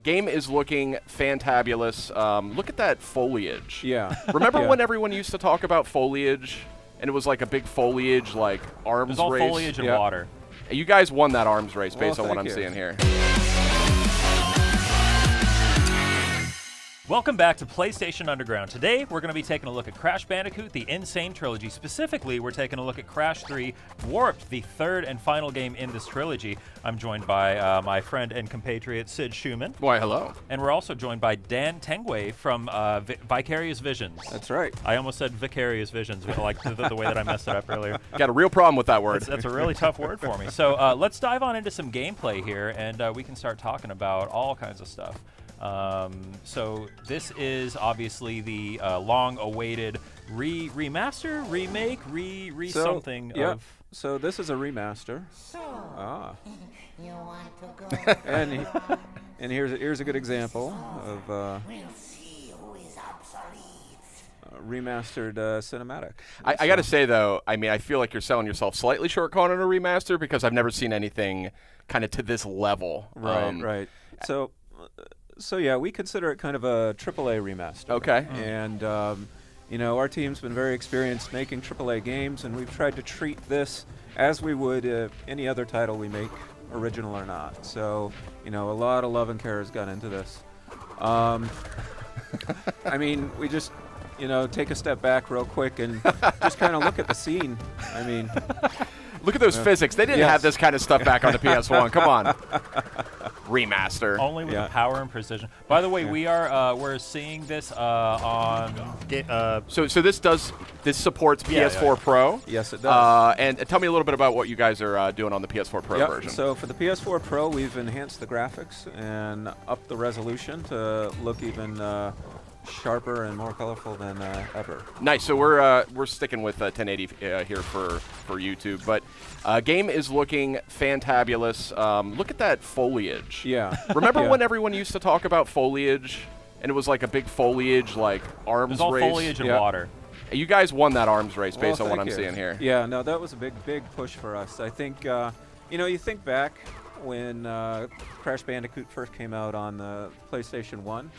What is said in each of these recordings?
Game is looking fantabulous. Look at that foliage. Yeah. Remember when everyone used to talk about foliage, and it was like a big foliage, like arms race? It was all foliage and water. You guys won that arms race based on what I'm you. seeing here. Welcome back to PlayStation Underground. Today, we're going to be taking a look at Crash Bandicoot, the Insane Trilogy. Specifically, we're taking a look at Crash 3 Warped, the third and final game in this trilogy. I'm joined by my friend and compatriot, Sid Schumann. Why, hello. And we're also joined by Dan Tengway from Vicarious Visions. That's right. I almost said Vicarious Visions, like the way that I messed it up earlier. Got a real problem with that word. That's a really tough word for me. So let's dive on into some gameplay here, and we can start talking about all kinds of stuff. So this is obviously the long-awaited remaster, remake, something of. So this is a remaster. You want to go? And here's a good example of We'll see who is obsolete. remastered cinematic. I got to say, though, I mean, I feel like you're selling yourself slightly short calling it a remaster because I've never seen anything kind of to this level. Right. So yeah, we consider it kind of a AAA remaster. Okay. And our team's been very experienced making AAA games, and we've tried to treat this as we would any other title we make, original or not. So a lot of love and care has gone into this. I mean, we just take a step back real quick and just kind of look at the scene. I mean, look at those physics. They didn't have this kind of stuff back on the PS1. Come on. Remaster. Only with the power and precision. By the way, we're seeing this on. So this supports PS4 Pro. Yes, it does. And tell me a little bit about what you guys are doing on the PS4 Pro version. So for the PS4 Pro, we've enhanced the graphics and upped the resolution to look even sharper and more colorful than ever. Nice. So we're sticking with 1080 here for YouTube, but game is looking fantabulous. Look at that foliage. Yeah. Remember when everyone used to talk about foliage, and it was like a big foliage, like arms race? It was all foliage and water. You guys won that arms race based on what I'm seeing here. Yeah. No, that was a big push for us. I think you think back when Crash Bandicoot first came out on the PlayStation 1.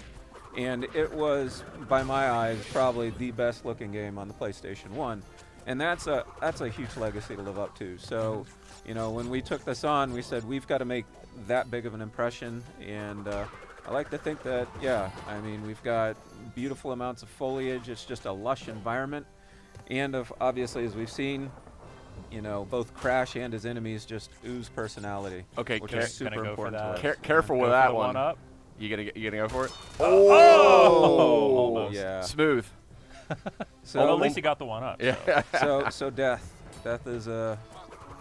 And it was, by my eyes, probably the best-looking game on the PlayStation 1, and that's a huge legacy to live up to. So, when we took this on, we said we've got to make that big of an impression, and I like to think that, we've got beautiful amounts of foliage. It's just a lush environment, and obviously, as we've seen, both Crash and his enemies just ooze personality. Okay, which is super important to us. Careful with that one. Up. You gonna go for it? Oh! Almost. Yeah. Smooth. Well, at least he got the one up. Yeah. So death is a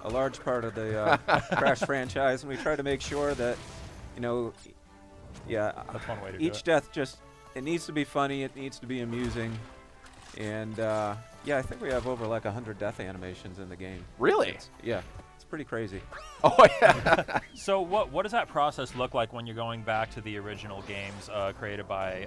large part of the Crash franchise, and we try to make sure that That's one way to do each it. death it needs to be funny, it needs to be amusing, and I think we have over like 100 death animations in the game. Really? It's pretty crazy. Oh yeah. So what does that process look like when you're going back to the original games created by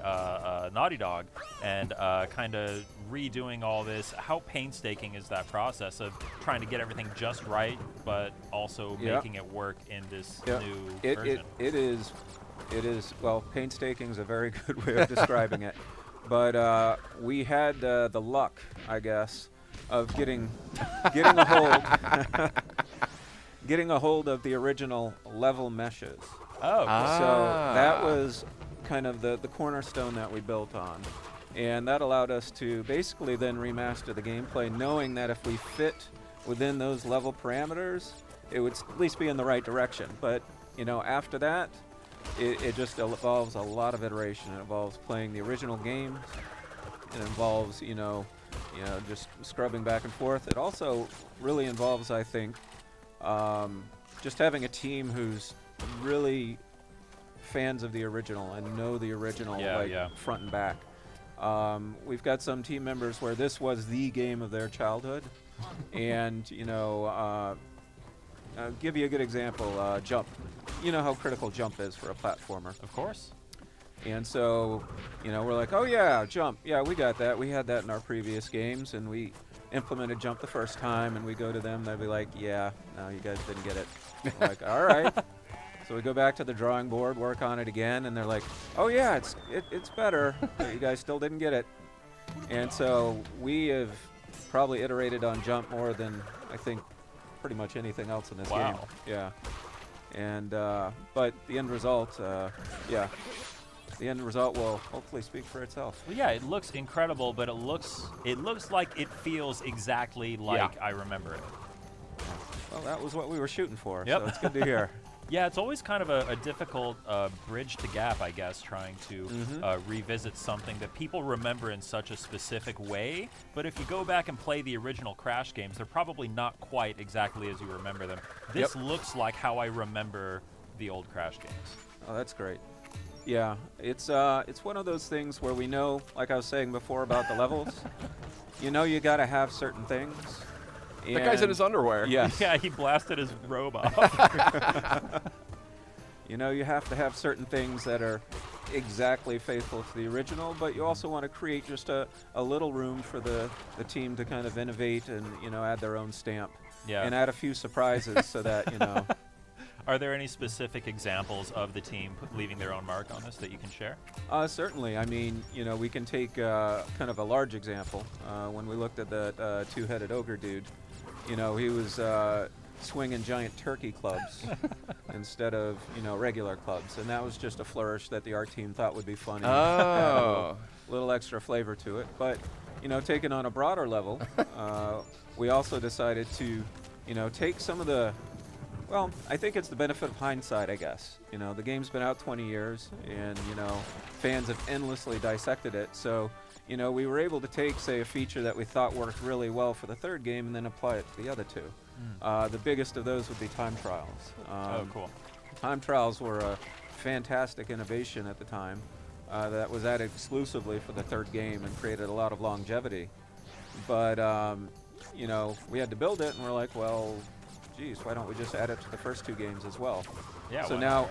Naughty Dog and kind of redoing all this? How painstaking is that process of trying to get everything just right, but also making it work in this new version? It is, well, painstaking is a very good way of describing it. But we had the luck, I guess, of getting a hold getting a hold of the original level meshes. Oh, so that was kind of the cornerstone that we built on, and that allowed us to basically then remaster the gameplay, knowing that if we fit within those level parameters, it would at least be in the right direction. But after that, it just involves a lot of iteration. It involves playing the original games. It involves just scrubbing back and forth. It also really involves, I think, just having a team who's really fans of the original and know the original front and back. We've got some team members where this was the game of their childhood, and I'll give you a good example. Jump. You know how critical jump is for a platformer. of course. And so, we're like, oh yeah, jump. Yeah, we got that. We had that in our previous games, and we implemented jump the first time, and we go to them, they'll be like, yeah, no, you guys didn't get it. I'm like, all right. So we go back to the drawing board, work on it again, and they're like, "Oh yeah, it's better, but you guys still didn't get it." And so we have probably iterated on Jump more than I think pretty much anything else in this game. Yeah. And but the end result, yeah. The end result will hopefully speak for itself. Well, yeah, it looks incredible, but it looks like it feels exactly like I remember it. Well, that was what we were shooting for, Yep. so it's good to hear. Yeah, it's always kind of a difficult bridge to gap, I guess, trying to revisit something that people remember in such a specific way. But if you go back and play the original Crash games, they're probably not quite exactly as you remember them. This looks like how I remember the old Crash games. Oh, that's great. Yeah, it's one of those things where we know, like I was saying before about the levels, you know you got to have certain things. The guy's in his underwear. Yes. Yeah, he blasted his robe off. You know, you have to have certain things that are exactly faithful to the original, but you also want to create just a little room for the team to kind of innovate and, you know, add their own stamp. Yeah. And add a few surprises so that, you know. Are there any specific examples of the team leaving their own mark on this that you can share? Certainly. I mean, you know, we can take kind of a large example. When we looked at that two-headed ogre dude, you know, he was swinging giant turkey clubs instead of, you know, regular clubs. And that was just a flourish that the art team thought would be funny. Oh. A little extra flavor to it. But, you know, taken on a broader level, we also decided to, you know, take some of the, well, I think it's the benefit of hindsight, I guess. You know, the game's been out 20 years, and, you know, fans have endlessly dissected it. So, you know, we were able to take, say, a feature that we thought worked really well for the third game and then apply it to the other two. The biggest of those would be time trials. Oh, cool. Time trials were a fantastic innovation at the time that was added exclusively for the third game and created a lot of longevity. But, you know, we had to build it, and we're like, well, geez, why don't we just add it to the first two games as well? Yeah. So now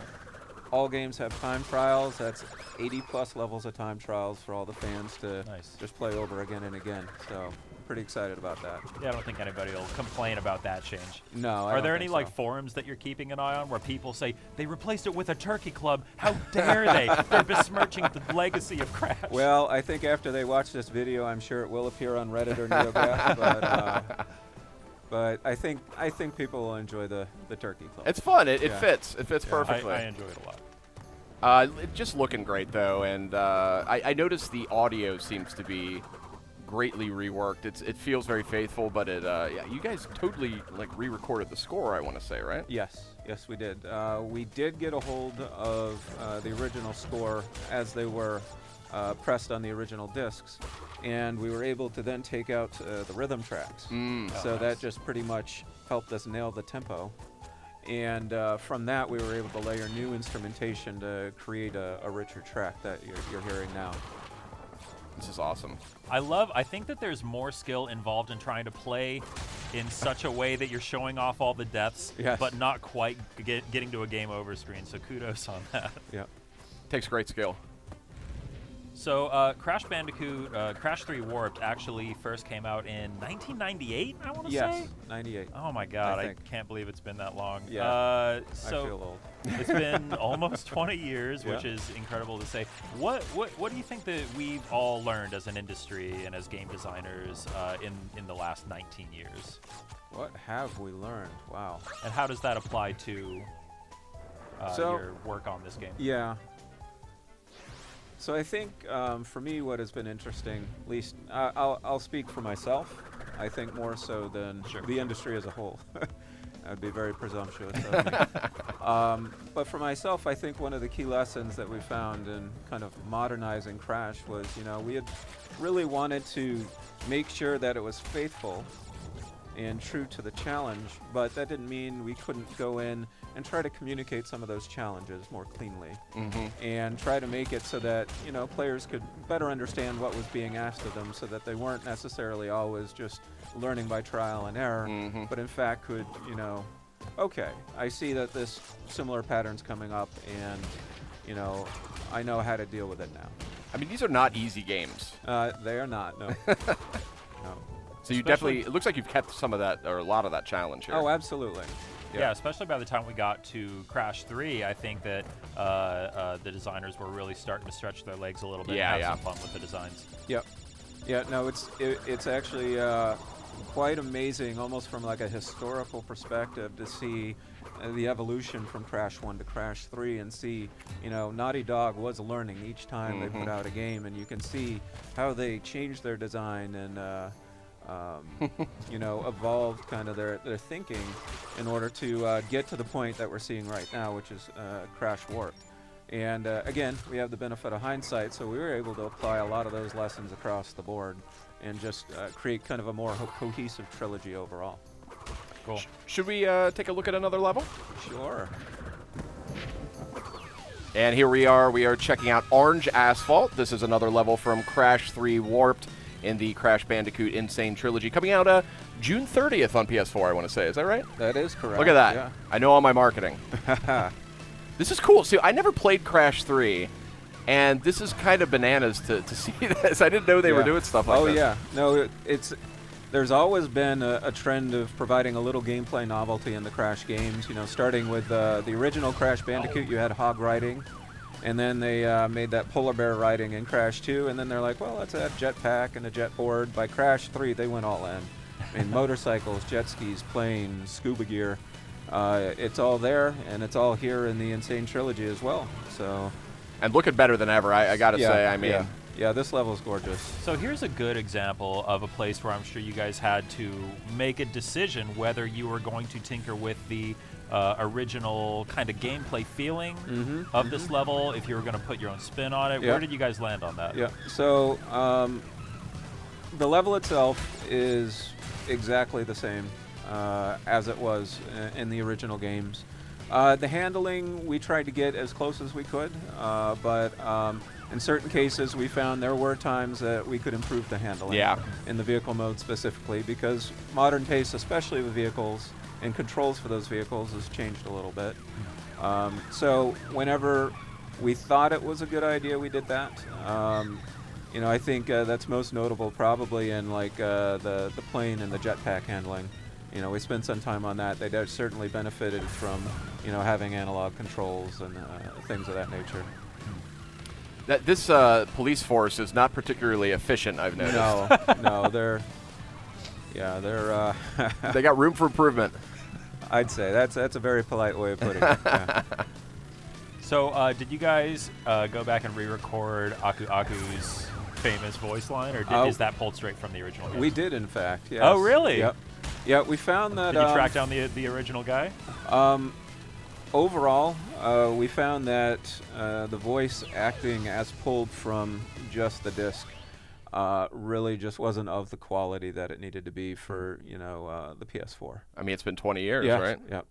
all games have time trials. That's 80+ levels of time trials for all the fans to just play over again and again. So pretty excited about that. Yeah, I don't think anybody will complain about that change. No. Are there any like forums that you're keeping an eye on where people say they replaced it with a turkey club? How dare they? They're besmirching the legacy of Crash. Well, I think after they watch this video, I'm sure it will appear on Reddit or NeoGAF, but I think people will enjoy the turkey club. It's fun. It fits. It fits perfectly. I enjoy it a lot. Just looking great though, and I noticed the audio seems to be greatly reworked. It feels very faithful, but yeah, you guys totally like re-recorded the score, I want to say, right? Yes, we did. We did get a hold of the original score as they were pressed on the original discs, and we were able to then take out the rhythm tracks. So that just pretty much helped us nail the tempo. And from that, we were able to layer new instrumentation to create a richer track that you're hearing now. This is awesome. I think that there's more skill involved in trying to play in such a way that you're showing off all the deaths, but not quite getting to a game over screen. So kudos on that. Yeah. Takes great skill. So Crash Bandicoot, Crash 3 Warped actually first came out in 1998, I want to say? Yes, 98. Oh my god, I can't believe it's been that long. Yeah, so I feel old. It's been almost 20 years, which is incredible to say. What do you think that we've all learned as an industry and as game designers in the last 19 years? What have we learned? Wow. And how does that apply to your work on this game? Yeah. So I think for me what has been interesting, at least I'll speak for myself, I think more so than the industry as a whole. That would be very presumptuous of me. But for myself, I think one of the key lessons that we found in kind of modernizing Crash was, you know, we had really wanted to make sure that it was faithful and true to the challenge, but that didn't mean we couldn't go in and try to communicate some of those challenges more cleanly and try to make it so that, you know, players could better understand what was being asked of them so that they weren't necessarily always just learning by trial and error, but in fact could, you know, okay, I see that this similar pattern's coming up and, you know, I know how to deal with it now. I mean, these are not easy games. They are not, no. No. So you definitely, it looks like you've kept some of that, or a lot of that challenge here. Oh, absolutely. Yeah, especially by the time we got to Crash 3, I think that the designers were really starting to stretch their legs a little bit and have some fun with the designs. Yep. Yeah, no, it's actually quite amazing, almost from like a historical perspective, to see the evolution from Crash 1 to Crash 3 and see, you know, Naughty Dog was learning each time they put out a game, and you can see how they changed their design and you know, evolved kind of their thinking in order to get to the point that we're seeing right now, which is Crash Warped. And again, we have the benefit of hindsight, so we were able to apply a lot of those lessons across the board and just create kind of a more cohesive trilogy overall. Cool. Should we take a look at another level? Sure. And here we are checking out Orange Asphalt. This is another level from Crash 3 Warped in the Crash Bandicoot Insane Trilogy, coming out June 30th on PS4, I want to say. Is that right? That is correct. Look at that. Yeah. I know all my marketing. This is cool. See, I never played Crash 3, and this is kind of bananas to see this. I didn't know they were doing stuff like this. Oh, yeah. No, there's always been a trend of providing a little gameplay novelty in the Crash games. You know, starting with the original Crash Bandicoot, you had hog riding, and then they made that polar bear riding in Crash 2, and then they're like, well, let's add jetpack and a jet board. By Crash 3, they went all in. I mean, motorcycles, jet skis, planes, scuba gear. It's all there, and it's all here in the Insane Trilogy as well. So, and looking better than ever, I gotta say. I mean, yeah, this level's gorgeous. So here's a good example of a place where I'm sure you guys had to make a decision whether you were going to tinker with the original kind of gameplay feeling of this level, if you were going to put your own spin on it. Where did you guys land on that? Yeah. So the level itself is exactly the same as it was in the original games. The handling, we tried to get as close as we could, but in certain cases we found there were times that we could improve the handling in the vehicle mode specifically, because modern tastes, especially with vehicles and controls for those vehicles, has changed a little bit. So whenever we thought it was a good idea, we did that. You know, I think that's most notable probably in like the plane and the jetpack handling. You know, we spent some time on that. They certainly benefited from, you know, having analog controls and things of that nature. This police force is not particularly efficient, I've noticed. No, they're they got room for improvement. I'd say that's a very polite way of putting it. Yeah. So, did you guys go back and re-record Aku Aku's famous voice line, or is that pulled straight from the original game? We did, in fact. Yes. Oh, really? Yep. Yeah, we found that. Did you track down the original guy? Overall, we found that the voice acting as pulled from just the disc really just wasn't of the quality that it needed to be for, you know, the PS4. I mean, it's been 20 years, right? Yep.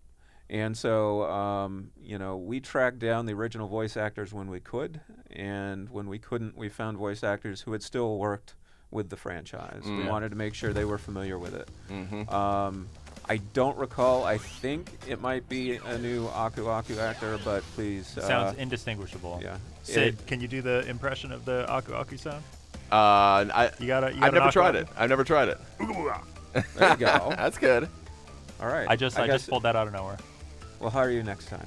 And so, you know, we tracked down the original voice actors when we could, and when we couldn't, we found voice actors who had still worked with the franchise. We wanted to make sure they were familiar with it. I don't recall. I think it might be a new Aku Aku actor, but please. Sounds indistinguishable. Yeah. Sid, can you do the impression of the Aku Aku sound? I've never tried it. I've never tried it. There you go. That's good. All right. I just pulled that out of nowhere. We'll hire you next time.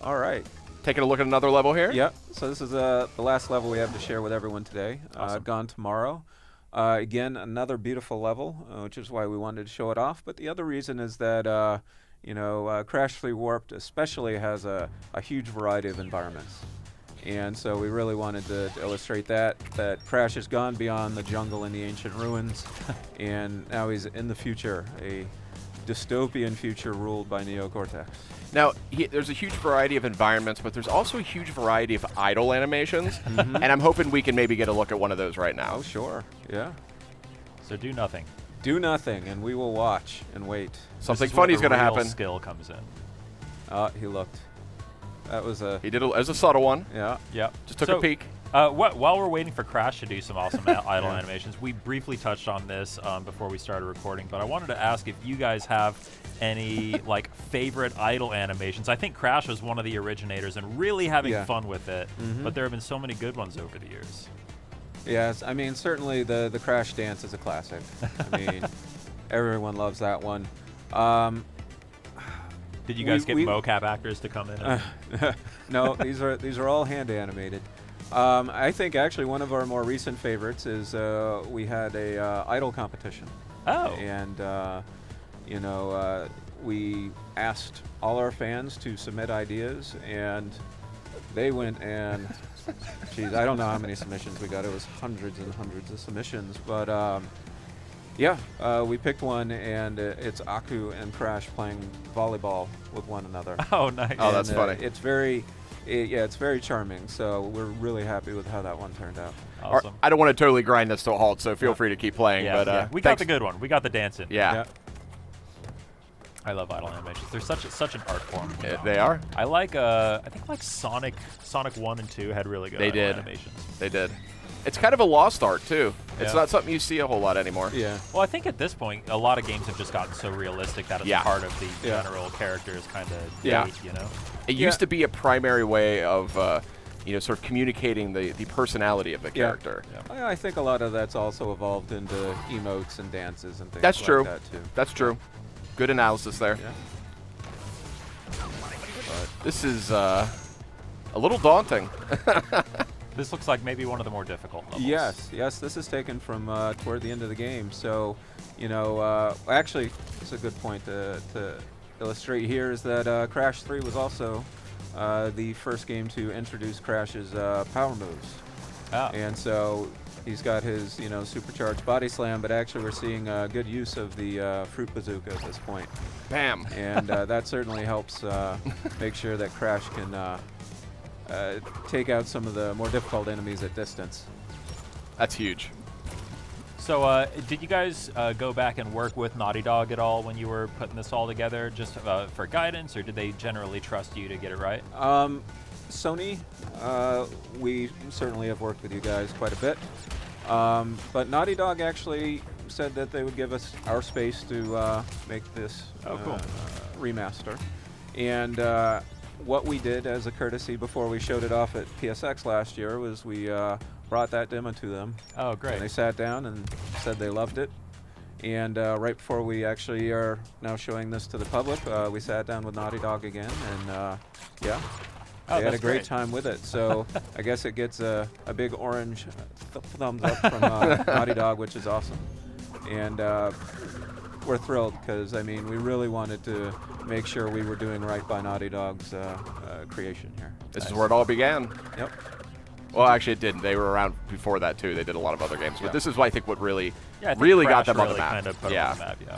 All right. Taking a look at another level here? Yep. So this is the last level we have to share with everyone today. Awesome. Gone Tomorrow. Again, another beautiful level, which is why we wanted to show it off. But the other reason is that, you know, Crash 3 Warped especially has a huge variety of environments. And so we really wanted to illustrate that Crash has gone beyond the jungle and the ancient ruins, and now he's in the future, a dystopian future ruled by Neocortex. Now, there's a huge variety of environments, but there's also a huge variety of idle animations, and I'm hoping we can maybe get a look at one of those right now. Oh, sure. Yeah. So do nothing. Do nothing, and we will watch and wait. Something funny's going to happen. Skill comes in. He looked. That was a... He did as a subtle one. Yeah. Yep. Just took a peek. While we're waiting for Crash to do some awesome idle animations, we briefly touched on this before we started recording, but I wanted to ask if you guys have any like favorite idle animations. I think Crash was one of the originators and really having fun with it, but there have been so many good ones over the years. Yes, I mean, certainly the Crash dance is a classic. I mean, everyone loves that one. Did you guys get mocap actors to come in? No, these are all hand animated. I think actually one of our more recent favorites is we had a idol competition. Oh. And you know, we asked all our fans to submit ideas, and they went and, geez, I don't know how many submissions we got. It was hundreds and hundreds of submissions, but yeah, we picked one, and it's Aku and Crash playing volleyball with one another. Oh, nice. Oh, that's funny. It's very, yeah, it's very charming. So we're really happy with how that one turned out. Awesome. I don't want to totally grind this to a halt, so feel free to keep playing. Yeah, but yeah. We got the good one. We got the dancing. Yeah. I love idle animations. They're such an art form. They are. I like I think like Sonic 1 and 2 had really good idle animations. They did. It's kind of a lost art too. It's Yeah. not something you see a whole lot anymore. Yeah. Well, I think at this point, a lot of games have just gotten so realistic that it's Yeah. part of the Yeah. general character's kind of Yeah. date, you know? It used to be a primary way of, you know, sort of communicating the personality of the character. I think a lot of that's also evolved into emotes and dances and things That's like true. that too. That's true. Good analysis there. Yeah. This is a little daunting. This looks like maybe one of the more difficult levels. Yes, this is taken from toward the end of the game. So, you know, actually, it's a good point to illustrate here is that Crash 3 was also the first game to introduce Crash's power moves. Ah. And so he's got his, you know, supercharged body slam, but actually we're seeing good use of the fruit bazooka at this point. Bam. And that certainly helps make sure that Crash can take out some of the more difficult enemies at distance. That's huge. So, did you guys go back and work with Naughty Dog at all when you were putting this all together, just for guidance, or did they generally trust you to get it right? Sony, we certainly have worked with you guys quite a bit, but Naughty Dog actually said that they would give us our space to make this cool. remaster. And what we did as a courtesy before we showed it off at PSX last year was we brought that demo to them. Oh, And great. they sat down and said they loved it. And right before we actually are now showing this to the public, we sat down with Naughty Dog again, and yeah, Oh, they had a that's great great. time with it. So I guess it gets a big orange thumbs up from Naughty Dog, which is awesome. And we're thrilled because, I mean, we really wanted to make sure we were doing right by Naughty Dog's creation here. This is where it all began. Yep. Well, actually, it didn't. They were around before that too. They did a lot of other games, but Yeah. this is, I think, what really, Yeah, I think really Crash got them on the really map. Kind of put Yeah. it on the map, yeah.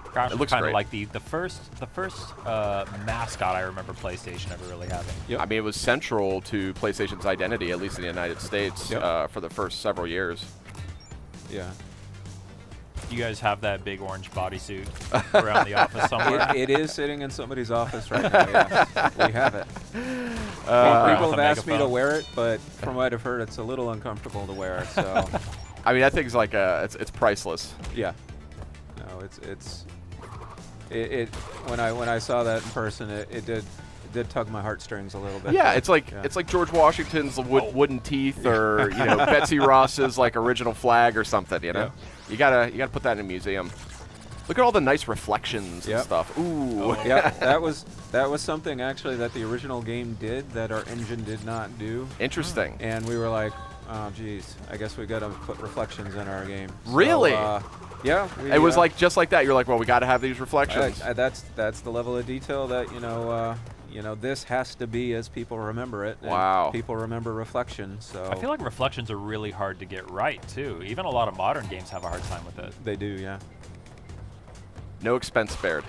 Crash was looks kind of great. like the first mascot I remember PlayStation ever really having. Yep. I mean, it was central to PlayStation's identity, at least in the United States, Yep. for the first several years. Yeah. You guys have that big orange bodysuit around the office somewhere? It is sitting in somebody's office right now. Yes. We have it. Around People with have a asked me to megaphone. wear it, but from what I've heard, it's a little uncomfortable to wear. So, I mean, that thing's like it's priceless. yeah. No, it when I saw that in person, it did tug my heartstrings a little bit. Yeah, it's like Yeah. it's like George Washington's wooden teeth, or you know Betsy Ross's like original flag or something. You know, Yep. you gotta put that in a museum. Look at all the nice reflections and Yep. stuff. Ooh. Yeah, that was something actually that the original game did that our engine did not do, Interesting. and we were like, oh geez, I guess we got to put reflections in our game. So, Really? yeah. It was like just like that. You're like, well, we got to have these reflections. That's the level of detail that this has to be as people remember it. and Wow. People remember reflection, so I feel like reflections are really hard to get right, too. Even a lot of modern games have a hard time with it. they do. Yeah. No expense spared.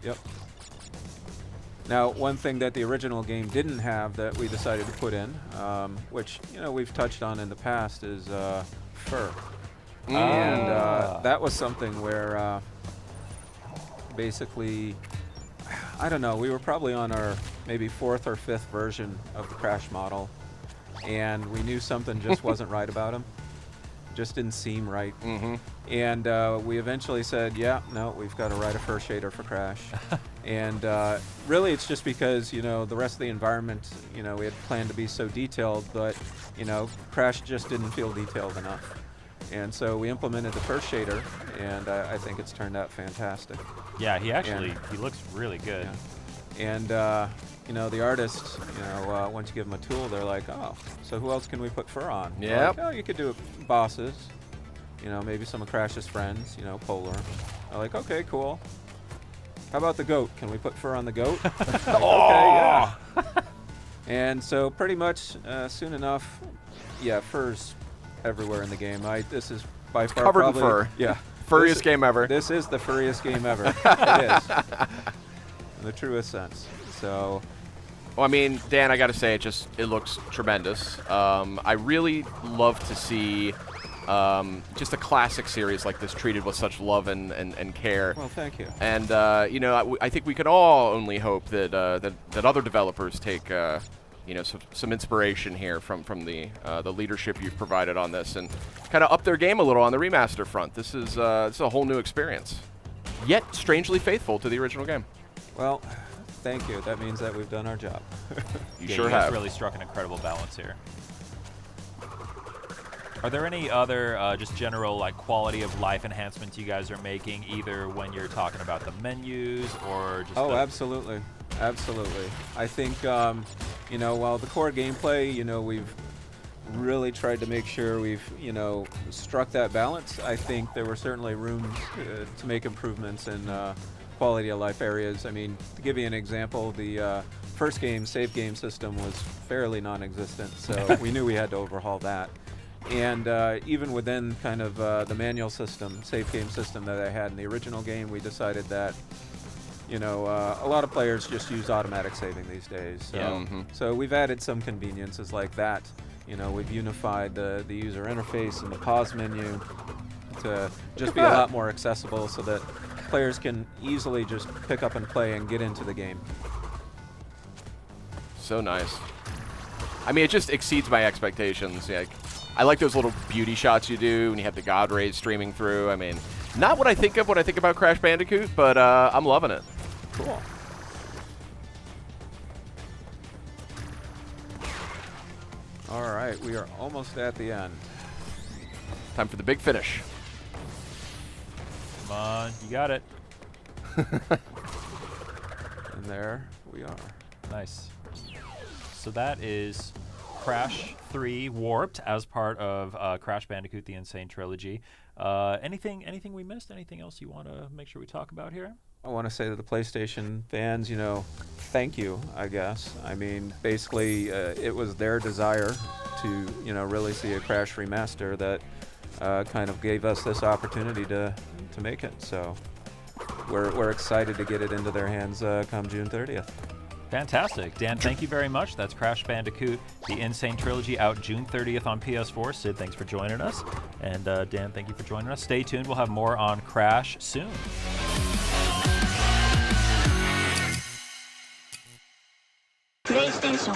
Yep. Now, one thing that the original game didn't have that we decided to put in, which we've touched on in the past, is fur. And that was something where basically, I don't know, we were probably on our maybe 4th or 5th version of the Crash model, and we knew something just wasn't right about him. Just didn't seem right. Mm-hmm. And we eventually said, yeah, no, we've got to write a fur shader for Crash. And really, it's just because, you know, the rest of the environment, you know, we had planned to be so detailed, but, you know, Crash just didn't feel detailed enough. And so we implemented the first shader, and I think it's turned out fantastic. Yeah, he looks really good. Yeah. And, you know, the artists, you know, once you give them a tool, they're like, oh, so who else can we put fur on? Yep. Like, oh, you could do bosses, you know, maybe some of Crash's friends, you know, Polar. They're like, okay, cool. How about the goat? Can we put fur on the goat? Like, okay, yeah. And so pretty much soon enough, yeah, fur's everywhere in the game. This is by far covered in probably, fur. Yeah. Furriest game ever. This is the furriest game ever. It is. In the truest sense. So. Well, I mean, Dan, I got to say, it looks tremendous. I really love to see just a classic series like this treated with such love and care. Well, thank you. And you know, I think we could all only hope that that other developers take you know, some inspiration here from the leadership you've provided on this, and kind of up their game a little on the remaster front. This is a whole new experience, yet strangely faithful to the original game. Well, thank you. That means that we've done our job. You Yeah, sure you guys have. really struck an incredible balance here. Are there any other just general like quality of life enhancements you guys are making, either when you're talking about the menus or just? Oh, absolutely, absolutely. I think you know, while the core gameplay, you know, we've really tried to make sure we've, you know, struck that balance. I think there were certainly rooms to make improvements in quality of life areas. I mean, to give you an example, the first game save game system was fairly non-existent, so we knew we had to overhaul that. And even within kind of the manual system, save game system that I had in the original game, we decided that, you know, a lot of players just use automatic saving these days. So, Yeah. So we've added some conveniences like that. You know, we've unified the user interface and the pause menu to just be a lot more accessible so that players can easily just pick up and play and get into the game. So nice. I mean, it just exceeds my expectations. Like, I like those little beauty shots you do, and you have the God rays streaming through. I mean, not what I think of when I think about Crash Bandicoot, but I'm loving it. Cool. All right, we are almost at the end. Time for the big finish. Come on, you got it. And there we are. Nice. So that is Crash 3 Warped as part of Crash Bandicoot: The Insane Trilogy. Anything we missed? Anything else you want to make sure we talk about here? I want to say to the PlayStation fans, you know, thank you, I guess. I mean, basically, it was their desire to, you know, really see a Crash remaster that kind of gave us this opportunity to make it. So we're excited to get it into their hands come June 30th. Fantastic. Dan, thank you very much. That's Crash Bandicoot: The Insane Trilogy, out June 30th on PS4. Sid, thanks for joining us. And Dan, thank you for joining us. Stay tuned. We'll have more on Crash soon. PlayStation